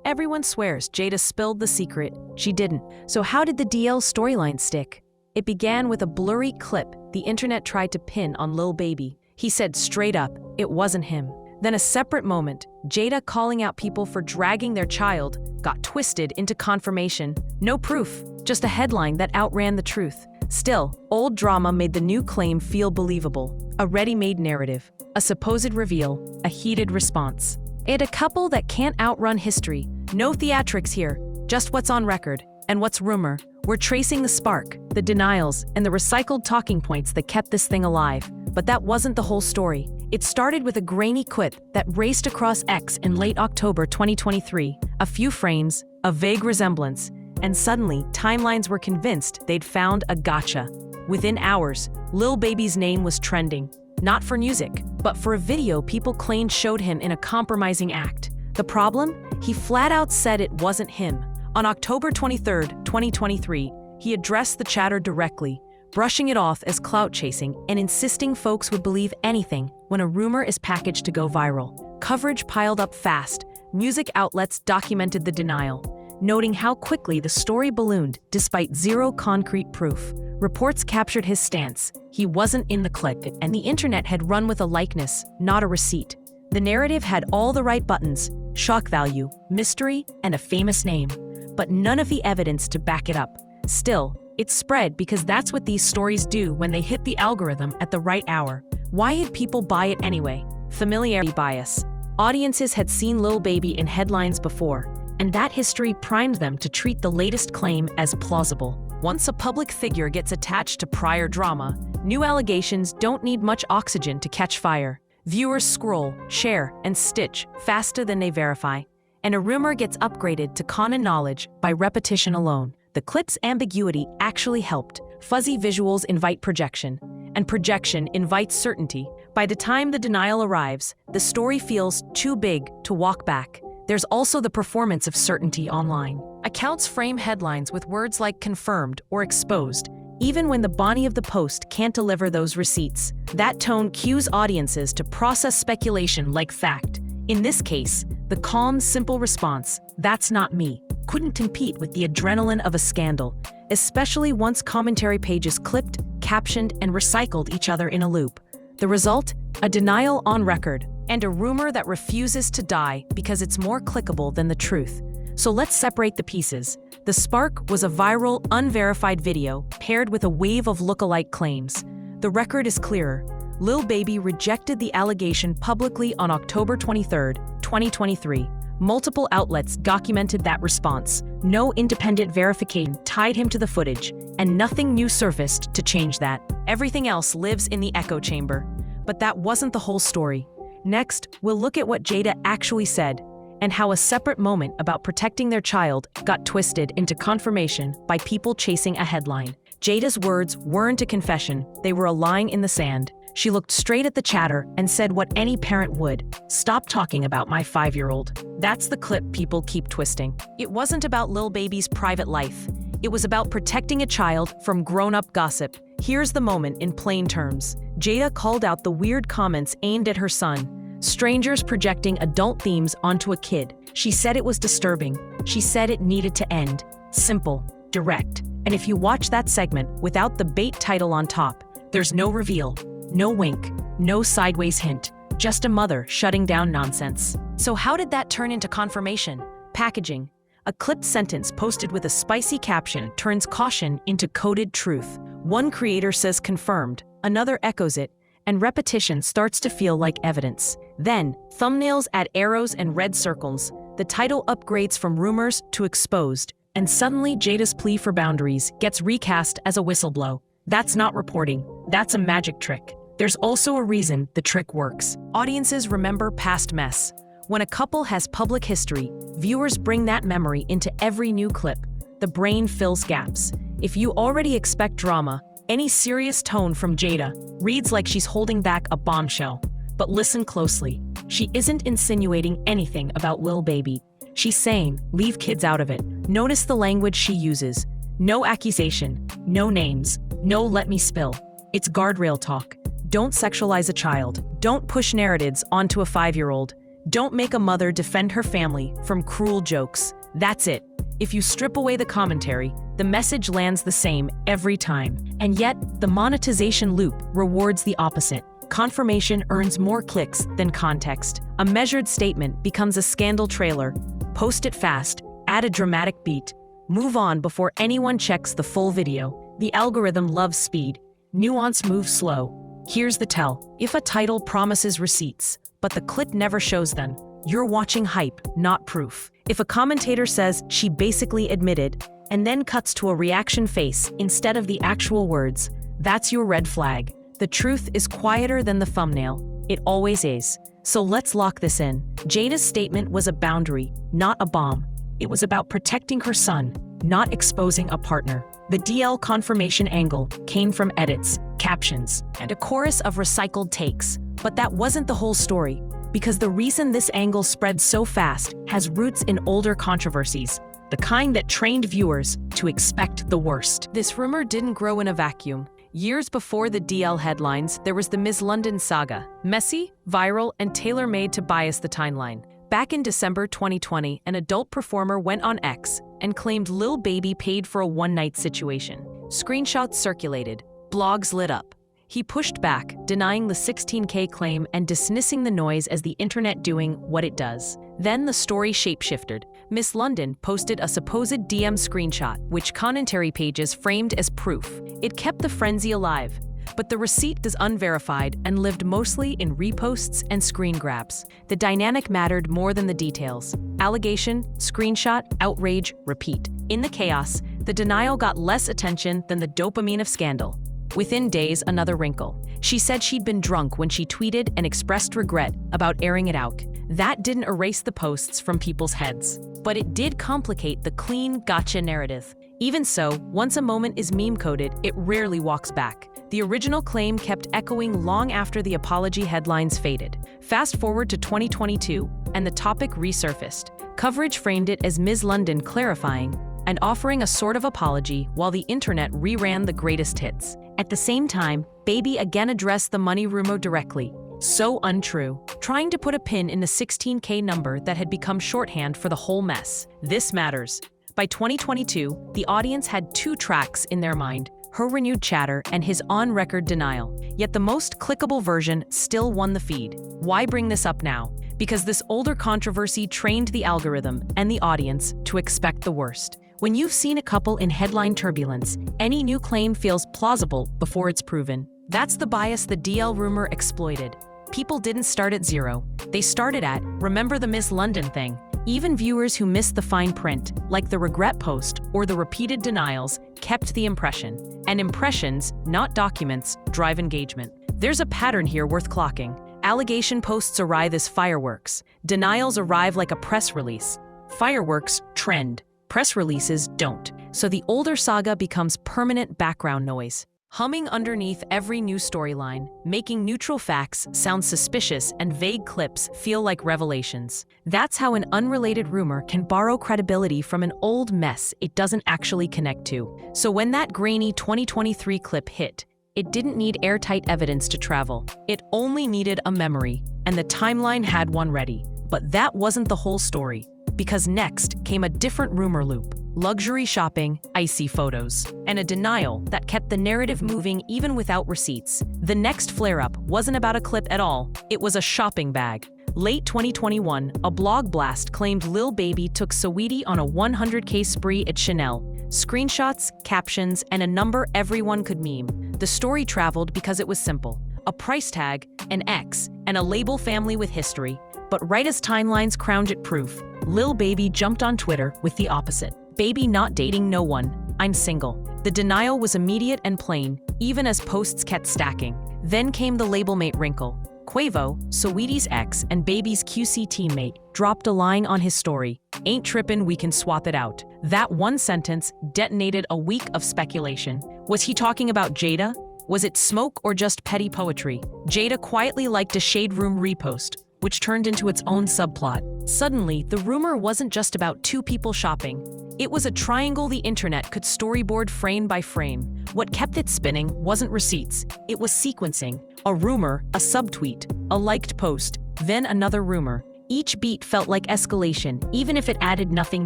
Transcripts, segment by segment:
everyone swears Jayda spilled the secret. She didn't. So how did the DL storyline stick? It began with a blurry clip the internet tried to pin on Lil Baby. He said straight up, it wasn't him. Then a separate moment, Jayda calling out people for dragging their child, got twisted into confirmation. No proof, just a headline that outran the truth. Still, old drama made the new claim feel believable. A ready-made narrative, a supposed reveal, a heated response. It a couple that can't outrun history. No theatrics here, just what's on record. And what's rumor? We're tracing the spark, the denials, and the recycled talking points that kept this thing alive. But that wasn't the whole story. It started with a grainy quip that raced across X in late October 2023. A few frames, a vague resemblance, and suddenly timelines were convinced they'd found a gotcha. Within hours, Lil Baby's name was trending. Not for music, but for a video people claimed showed him in a compromising act. The problem? He flat out said it wasn't him. On October 23, 2023, he addressed the chatter directly, brushing it off as clout chasing and insisting folks would believe anything when a rumor is packaged to go viral. Coverage piled up fast. Music outlets documented the denial, noting how quickly the story ballooned despite zero concrete proof. Reports captured his stance. He wasn't in the clip, and the internet had run with a likeness, not a receipt. The narrative had all the right buttons: shock value, mystery, and a famous name, but none of the evidence to back it up. Still, it spread because that's what these stories do when they hit the algorithm at the right hour. Why did people buy it anyway? Familiarity bias. Audiences had seen Lil Baby in headlines before, and that history primed them to treat the latest claim as plausible. Once a public figure gets attached to prior drama, new allegations don't need much oxygen to catch fire. Viewers scroll, share, and stitch faster than they verify, and a rumor gets upgraded to common knowledge by repetition alone. The clip's ambiguity actually helped. Fuzzy visuals invite projection, and projection invites certainty. By the time the denial arrives, the story feels too big to walk back. There's also the performance of certainty online. Accounts frame headlines with words like confirmed or exposed, even when the body of the post can't deliver those receipts. That tone cues audiences to process speculation like fact. In this case, the calm, simple response, "That's not me," couldn't compete with the adrenaline of a scandal, especially once commentary pages clipped, captioned, and recycled each other in a loop. The result? A denial on record, and a rumor that refuses to die because it's more clickable than the truth. So let's separate the pieces. The spark was a viral, unverified video paired with a wave of lookalike claims. The record is clearer. Lil Baby rejected the allegation publicly on October 23, 2023. Multiple outlets documented that response. No independent verification tied him to the footage, and nothing new surfaced to change that. Everything else lives in the echo chamber. But that wasn't the whole story. Next, we'll look at what Jayda actually said, and how a separate moment about protecting their child got twisted into confirmation by people chasing a headline. Jayda's words weren't a confession, they were a line in the sand. She looked straight at the chatter and said what any parent would: "Stop talking about my 5-year-old." That's the clip people keep twisting. It wasn't about Lil Baby's private life. It was about protecting a child from grown-up gossip. Here's the moment in plain terms. Jayda called out the weird comments aimed at her son. Strangers projecting adult themes onto a kid. She said it was disturbing. She said it needed to end. Simple, direct. And if you watch that segment without the bait title on top, there's no reveal, no wink, no sideways hint, just a mother shutting down nonsense. So how did that turn into confirmation? Packaging. A clipped sentence posted with a spicy caption turns caution into coded truth. One creator says confirmed, another echoes it, and repetition starts to feel like evidence. Then, thumbnails add arrows and red circles. The title upgrades from rumors to exposed, and suddenly Jayda's plea for boundaries gets recast as a whistleblow. That's not reporting, that's a magic trick. There's also a reason the trick works. Audiences remember past mess. When a couple has public history, viewers bring that memory into every new clip. The brain fills gaps. If you already expect drama, any serious tone from Jayda reads like she's holding back a bombshell. But listen closely. She isn't insinuating anything about Lil Baby. She's saying, leave kids out of it. Notice the language she uses. No accusation, no names, no let me spill. It's guardrail talk. Don't sexualize a child. Don't push narratives onto a 5-year-old. Don't make a mother defend her family from cruel jokes. That's it. If you strip away the commentary, the message lands the same every time. And yet, the monetization loop rewards the opposite. Confirmation earns more clicks than context. A measured statement becomes a scandal trailer. Post it fast, add a dramatic beat, move on before anyone checks the full video. The algorithm loves speed. Nuance moves slow. Here's the tell. If a title promises receipts, but the clip never shows them, you're watching hype, not proof. If a commentator says she basically admitted, and then cuts to a reaction face instead of the actual words, that's your red flag. The truth is quieter than the thumbnail. It always is. So let's lock this in. Jayda's statement was a boundary, not a bomb. It was about protecting her son, not exposing a partner. The DL confirmation angle came from edits, captions, and a chorus of recycled takes. But that wasn't the whole story, because the reason this angle spread so fast has roots in older controversies, the kind that trained viewers to expect the worst. This rumor didn't grow in a vacuum. Years before the DL headlines, there was the Ms. London saga, messy, viral, and tailor-made to bias the timeline. Back in December 2020, an adult performer went on X and claimed Lil Baby paid for a one-night situation. Screenshots circulated, blogs lit up. He pushed back, denying the $16K claim and dismissing the noise as the internet doing what it does. Then the story shapeshifted. Miss London posted a supposed DM screenshot, which commentary pages framed as proof. It kept the frenzy alive, but the receipt is unverified and lived mostly in reposts and screen grabs. The dynamic mattered more than the details. Allegation, screenshot, outrage, repeat. In the chaos, the denial got less attention than the dopamine of scandal. Within days, another wrinkle. She said she'd been drunk when she tweeted and expressed regret about airing it out. That didn't erase the posts from people's heads, but it did complicate the clean gotcha narrative. Even so, once a moment is meme-coded, it rarely walks back. The original claim kept echoing long after the apology headlines faded. Fast forward to 2022, and the topic resurfaced. Coverage framed it as Ms. London clarifying and offering a sort of apology while the internet reran the greatest hits. At the same time, Baby again addressed the money rumor directly. So untrue, trying to put a pin in the $16K number that had become shorthand for the whole mess. This matters. By 2022, the audience had two tracks in their mind, her renewed chatter and his on-record denial. Yet the most clickable version still won the feed. Why bring this up now? Because this older controversy trained the algorithm and the audience to expect the worst. When you've seen a couple in headline turbulence, any new claim feels plausible before it's proven. That's the bias the DL rumor exploited. People didn't start at zero. They started at, remember the Miss London thing. Even viewers who missed the fine print, like the regret post or the repeated denials, kept the impression. And impressions, not documents, drive engagement. There's a pattern here worth clocking. Allegation posts arrive as fireworks. Denials arrive like a press release. Fireworks trend. Press releases don't. So the older saga becomes permanent background noise, humming underneath every new storyline, making neutral facts sound suspicious and vague clips feel like revelations. That's how an unrelated rumor can borrow credibility from an old mess it doesn't actually connect to. So when that grainy 2023 clip hit, it didn't need airtight evidence to travel. It only needed a memory, and the timeline had one ready. But that wasn't the whole story. Because next came a different rumor loop, luxury shopping, icy photos, and a denial that kept the narrative moving even without receipts. The next flare-up wasn't about a clip at all, it was a shopping bag. Late 2021, a blog blast claimed Lil Baby took Saweetie on a $100K spree at Chanel. Screenshots, captions, and a number everyone could meme. The story traveled because it was simple. A price tag, an X, and a label family with history. But right as timelines crowned it proof, Lil Baby jumped on Twitter with the opposite. Baby not dating no one, I'm single. The denial was immediate and plain, even as posts kept stacking. Then came the labelmate wrinkle. Quavo, Saweetie's ex and Baby's QC teammate, dropped a line on his story. Ain't trippin', we can swap it out. That one sentence detonated a week of speculation. Was he talking about Jayda? Was it smoke or just petty poetry? Jayda quietly liked a Shade Room repost, which turned into its own subplot. Suddenly, the rumor wasn't just about two people shopping. It was a triangle the internet could storyboard frame by frame. What kept it spinning wasn't receipts, it was sequencing. A rumor, a subtweet, a liked post, then another rumor. Each beat felt like escalation, even if it added nothing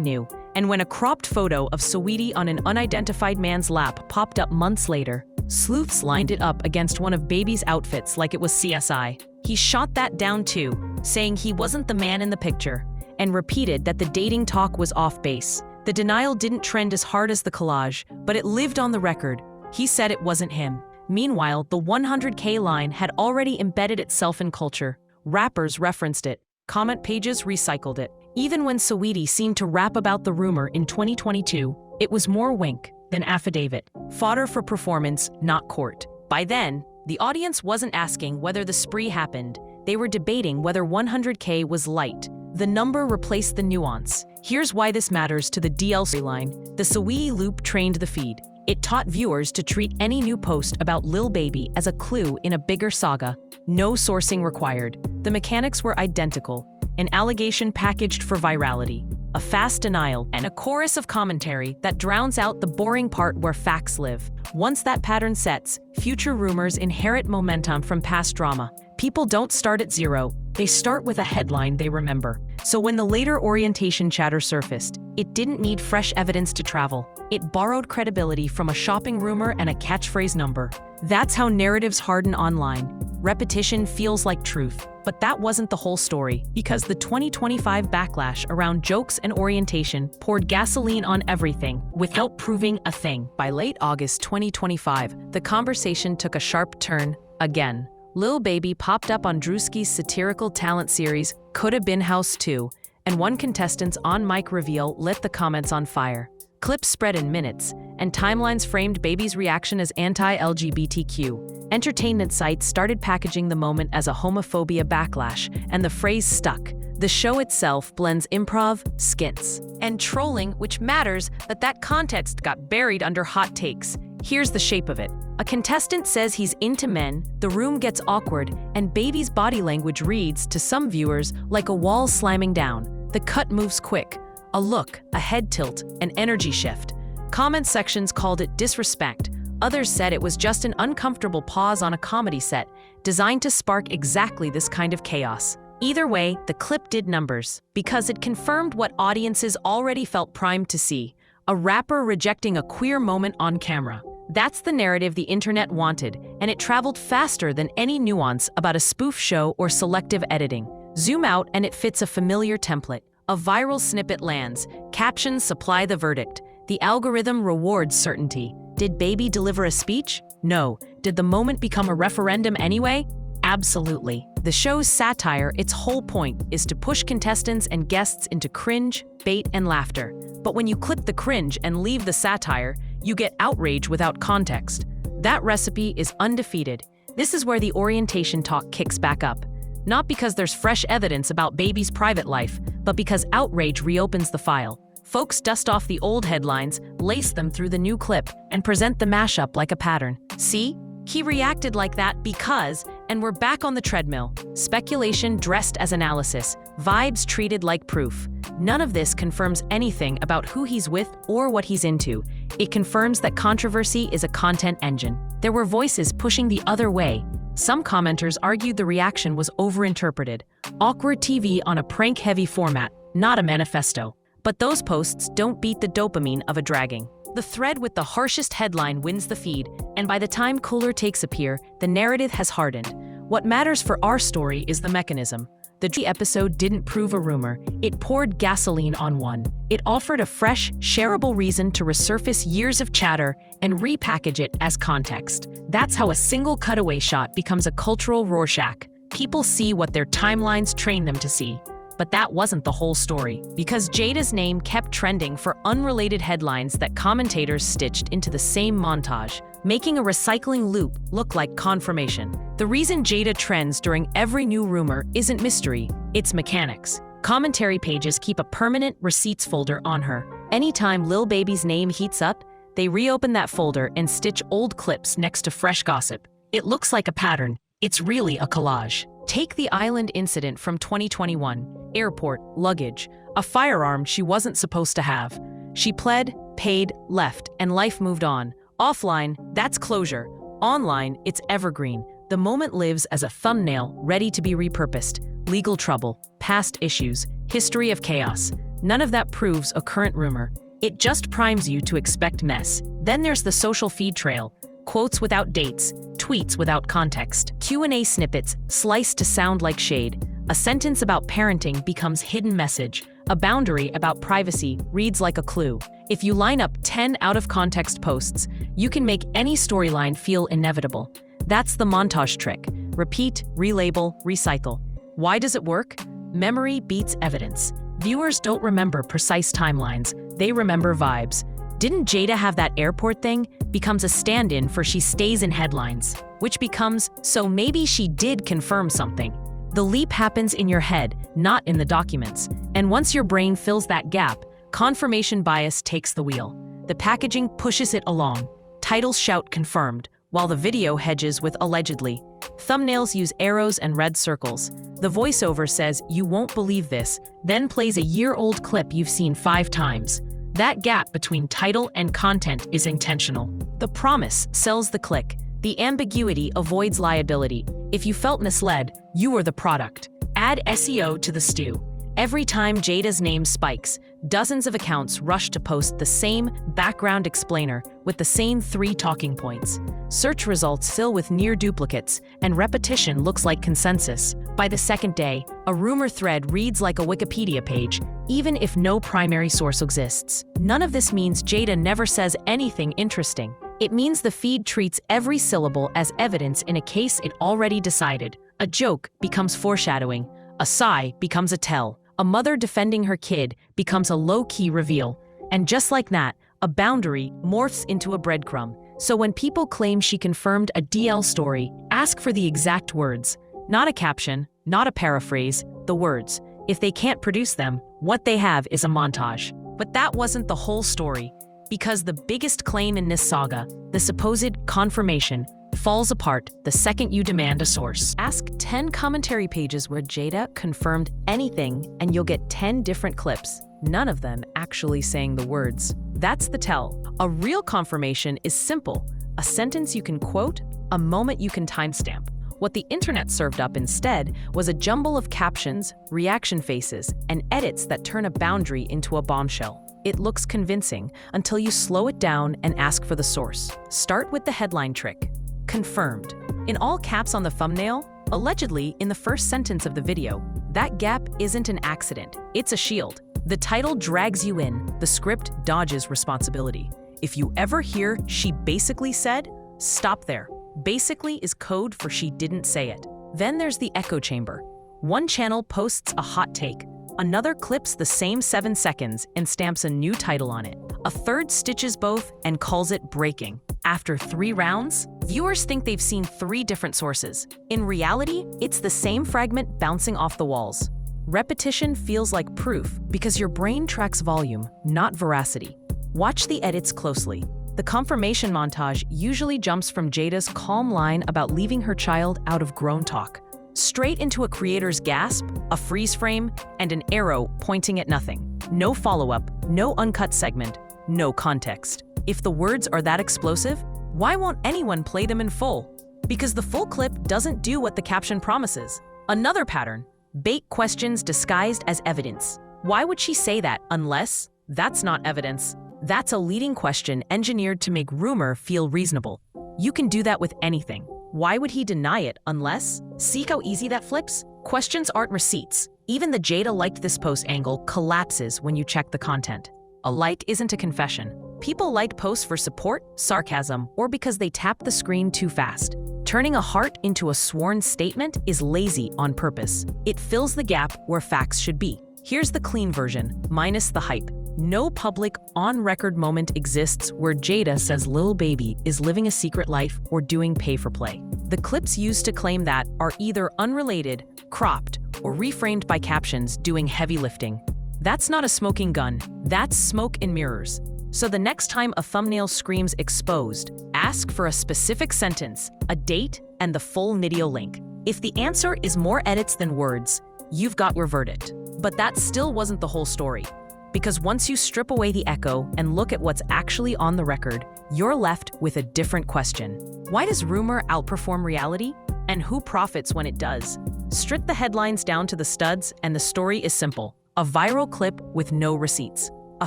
new. And when a cropped photo of Saweetie on an unidentified man's lap popped up months later, sleuths lined it up against one of Baby's outfits like it was CSI. He shot that down too, saying he wasn't the man in the picture, and repeated that the dating talk was off base. The denial didn't trend as hard as the collage, but it lived on the record. He said it wasn't him. Meanwhile, the 100K line had already embedded itself in culture. Rappers referenced it. Comment pages recycled it. Even when Saweetie seemed to rap about the rumor in 2022, it was more wink than affidavit. Fodder for performance, not court. By then, the audience wasn't asking whether the spree happened. They were debating whether 100K was light. The number replaced the nuance. Here's why this matters to the DLC line. The Saweetie loop trained the feed. It taught viewers to treat any new post about Lil Baby as a clue in a bigger saga. No sourcing required. The mechanics were identical. An allegation packaged for virality, a fast denial, and a chorus of commentary that drowns out the boring part where facts live. Once that pattern sets, future rumors inherit momentum from past drama. People don't start at zero. They start with a headline they remember. So when the later orientation chatter surfaced, it didn't need fresh evidence to travel. It borrowed credibility from a shopping rumor and a catchphrase number. That's how narratives harden online. Repetition feels like truth. But that wasn't the whole story, because the 2025 backlash around jokes and orientation poured gasoline on everything without proving a thing. By late August 2025, the conversation took a sharp turn again. Lil Baby popped up on Druski's satirical talent series, Coulda Been House 2, and one contestant's on-mic reveal lit the comments on fire. Clips spread in minutes, and timelines framed Baby's reaction as anti-LGBTQ. Entertainment sites started packaging the moment as a homophobia backlash, and the phrase stuck. The show itself blends improv, skits, and trolling, which matters that context got buried under hot takes. Here's the shape of it. A contestant says he's into men, the room gets awkward, and Baby's body language reads, to some viewers, like a wall slamming down. The cut moves quick. A look, a head tilt, an energy shift. Comment sections called it disrespect. Others said it was just an uncomfortable pause on a comedy set, designed to spark exactly this kind of chaos. Either way, the clip did numbers, because it confirmed what audiences already felt primed to see: a rapper rejecting a queer moment on camera. That's the narrative the internet wanted, and it traveled faster than any nuance about a spoof show or selective editing. Zoom out and it fits a familiar template. A viral snippet lands, captions supply the verdict. The algorithm rewards certainty. Did Baby deliver a speech? No. Did the moment become a referendum anyway? Absolutely. The show's satire, its whole point, is to push contestants and guests into cringe, bait, and laughter. But when you clip the cringe and leave the satire, you get outrage without context. That recipe is undefeated. This is where the orientation talk kicks back up. Not because there's fresh evidence about Baby's private life, but because outrage reopens the file. Folks dust off the old headlines, lace them through the new clip, and present the mashup like a pattern. See? He reacted like that because, and we're back on the treadmill. Speculation dressed as analysis, vibes treated like proof. None of this confirms anything about who he's with or what he's into. It confirms that controversy is a content engine. There were voices pushing the other way. Some commenters argued the reaction was overinterpreted. Awkward TV on a prank-heavy format, not a manifesto. But those posts don't beat the dopamine of a dragging. The thread with the harshest headline wins the feed, and by the time cooler takes appear, the narrative has hardened. What matters for our story is the mechanism. The episode didn't prove a rumor, it poured gasoline on one. It offered a fresh, shareable reason to resurface years of chatter and repackage it as context. That's how a single cutaway shot becomes a cultural Rorschach. People see what their timelines train them to see. But that wasn't the whole story, because Jayda's name kept trending for unrelated headlines that commentators stitched into the same montage, making a recycling loop look like confirmation. The reason Jayda trends during every new rumor isn't mystery, it's mechanics. Commentary pages keep a permanent receipts folder on her. Anytime Lil Baby's name heats up, they reopen that folder and stitch old clips next to fresh gossip. It looks like a pattern. It's really a collage. Take the island incident from 2021. Airport, luggage, a firearm she wasn't supposed to have. She pled, paid, left, and life moved on. Offline, that's closure. Online, it's evergreen. The moment lives as a thumbnail ready to be repurposed. legal trouble, past issues, history of chaos. None of that proves a current rumor. It just primes you to expect mess. Then there's the social feed trail. Quotes without dates, tweets without context, Q&A snippets sliced to sound like shade. A sentence about parenting becomes hidden message. A boundary about privacy reads like a clue. If you line up 10 out-of-context posts, you can make any storyline feel inevitable. That's the montage trick. Repeat, relabel, recycle. Why does it work? Memory beats evidence. Viewers don't remember precise timelines, they remember vibes. Didn't Jayda have that airport thing? Becomes a stand-in for she stays in headlines, which becomes, so maybe she did confirm something. The leap happens in your head, not in the documents. And once your brain fills that gap, confirmation bias takes the wheel. The packaging pushes it along. Titles shout confirmed, while the video hedges with allegedly. Thumbnails use arrows and red circles. The voiceover says, "You won't believe this," then plays a year-old clip you've seen 5 times. That gap between title and content is intentional. The promise sells the click. The ambiguity avoids liability. If you felt misled, you were the product. Add SEO to the stew. Every time Jayda's name spikes, dozens of accounts rush to post the same background explainer with the same 3 talking points. Search results fill with near duplicates, and repetition looks like consensus. By the second day, a rumor thread reads like a Wikipedia page, even if no primary source exists. None of this means Jayda never says anything interesting. It means the feed treats every syllable as evidence in a case it already decided. A joke becomes foreshadowing. A sigh becomes a tell. A mother defending her kid becomes a low-key reveal. And just like that, a boundary morphs into a breadcrumb. So when people claim she confirmed a DL story, ask for the exact words. Not a caption, not a paraphrase, the words. If they can't produce them, what they have is a montage. But that wasn't the whole story. Because the biggest claim in this saga, the supposed confirmation, falls apart the second you demand a source. Ask 10 commentary pages where Jayda confirmed anything and you'll get 10 different clips, none of them actually saying the words. That's the tell. A real confirmation is simple. A sentence you can quote, a moment you can timestamp. What the internet served up instead was a jumble of captions, reaction faces, and edits that turn a boundary into a bombshell. It looks convincing until you slow it down and ask for the source. Start with the headline trick. Confirmed. In all caps on the thumbnail, allegedly in the first sentence of the video. That gap isn't an accident, it's a shield. The title drags you in, the script dodges responsibility. If you ever hear "she basically said," stop there. Basically is code for she didn't say it. Then there's the echo chamber. One channel posts a hot take. Another clips the same 7 seconds and stamps a new title on it. A third stitches both and calls it breaking. After 3 rounds, viewers think they've seen 3 different sources. In reality, it's the same fragment bouncing off the walls. Repetition feels like proof because your brain tracks volume, not veracity. Watch the edits closely. The confirmation montage usually jumps from Jayda's calm line about leaving her child out of grown talk, straight into a creator's gasp, a freeze frame, and an arrow pointing at nothing. No follow-up, no uncut segment, no context. If the words are that explosive, why won't anyone play them in full? Because the full clip doesn't do what the caption promises. Another pattern, bait questions disguised as evidence. Why would she say that unless? That's not evidence. That's a leading question engineered to make rumor feel reasonable. You can do that with anything. Why would he deny it unless? See how easy that flips? Questions aren't receipts. Even the Jayda liked this post angle collapses when you check the content. A like isn't a confession. People like posts for support, sarcasm, or because they tap the screen too fast. Turning a heart into a sworn statement is lazy on purpose. It fills the gap where facts should be. Here's the clean version, minus the hype. No public, on-record moment exists where Jayda says Lil Baby is living a secret life or doing pay-for-play. The clips used to claim that are either unrelated, cropped, or reframed by captions doing heavy lifting. That's not a smoking gun, that's smoke and mirrors. So the next time a thumbnail screams exposed, ask for a specific sentence, a date, and the full video link. If the answer is more edits than words, you've got your verdict. But that still wasn't the whole story. Because once you strip away the echo and look at what's actually on the record, you're left with a different question. Why does rumor outperform reality? And who profits when it does? Strip the headlines down to the studs, and the story is simple. A viral clip with no receipts. A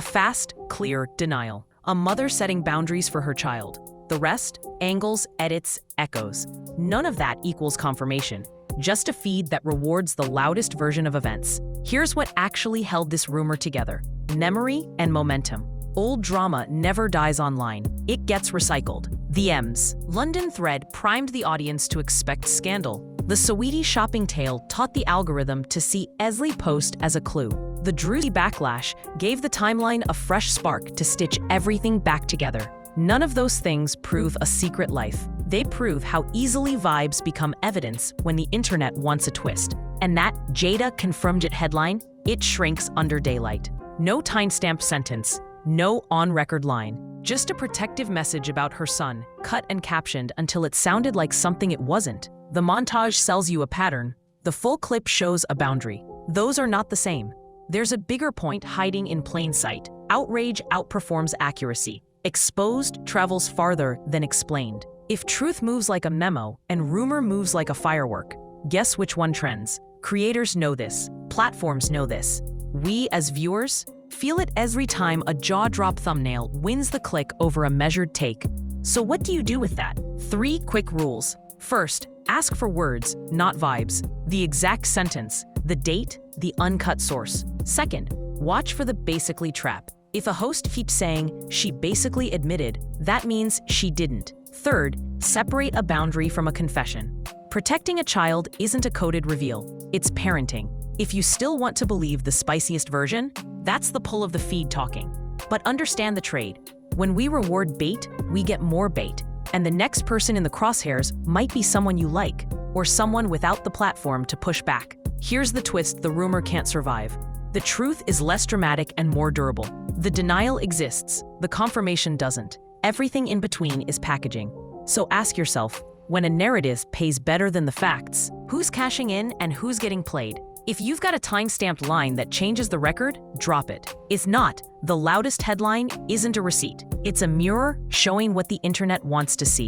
fast, clear denial. A mother setting boundaries for her child. The rest? Angles, edits, echoes. None of that equals confirmation. Just a feed that rewards the loudest version of events. Here's what actually held this rumor together. Memory and momentum. Old drama never dies online. It gets recycled. The M's. London thread primed the audience to expect scandal. The Saweetie shopping tale taught the algorithm to see Esley post as a clue. The Druski backlash gave the timeline a fresh spark to stitch everything back together. None of those things prove a secret life. They prove how easily vibes become evidence when the internet wants a twist. And that Jayda confirmed it headline, it shrinks under daylight. No timestamp sentence, no on-record line. Just a protective message about her son, cut and captioned until it sounded like something it wasn't. The montage sells you a pattern. The full clip shows a boundary. Those are not the same. There's a bigger point hiding in plain sight. Outrage outperforms accuracy. Exposed travels farther than explained. If truth moves like a memo and rumor moves like a firework, guess which one trends? Creators know this. Platforms know this. We, as viewers, feel it every time a jaw-drop thumbnail wins the click over a measured take. So what do you do with that? 3 quick rules. First, ask for words, not vibes. The exact sentence, the date, the uncut source. Second, watch for the basically trap. If a host keeps saying, she basically admitted, that means she didn't. Third, separate a boundary from a confession. Protecting a child isn't a coded reveal, it's parenting. If you still want to believe the spiciest version, that's the pull of the feed talking. But understand the trade. When we reward bait, we get more bait. And the next person in the crosshairs might be someone you like, or someone without the platform to push back. Here's the twist the rumor can't survive. The truth is less dramatic and more durable. The denial exists, the confirmation doesn't. Everything in between is packaging. So ask yourself, when a narrative pays better than the facts, who's cashing in and who's getting played? If you've got a time-stamped line that changes the record, drop it. If not, the loudest headline isn't a receipt. It's a mirror showing what the internet wants to see.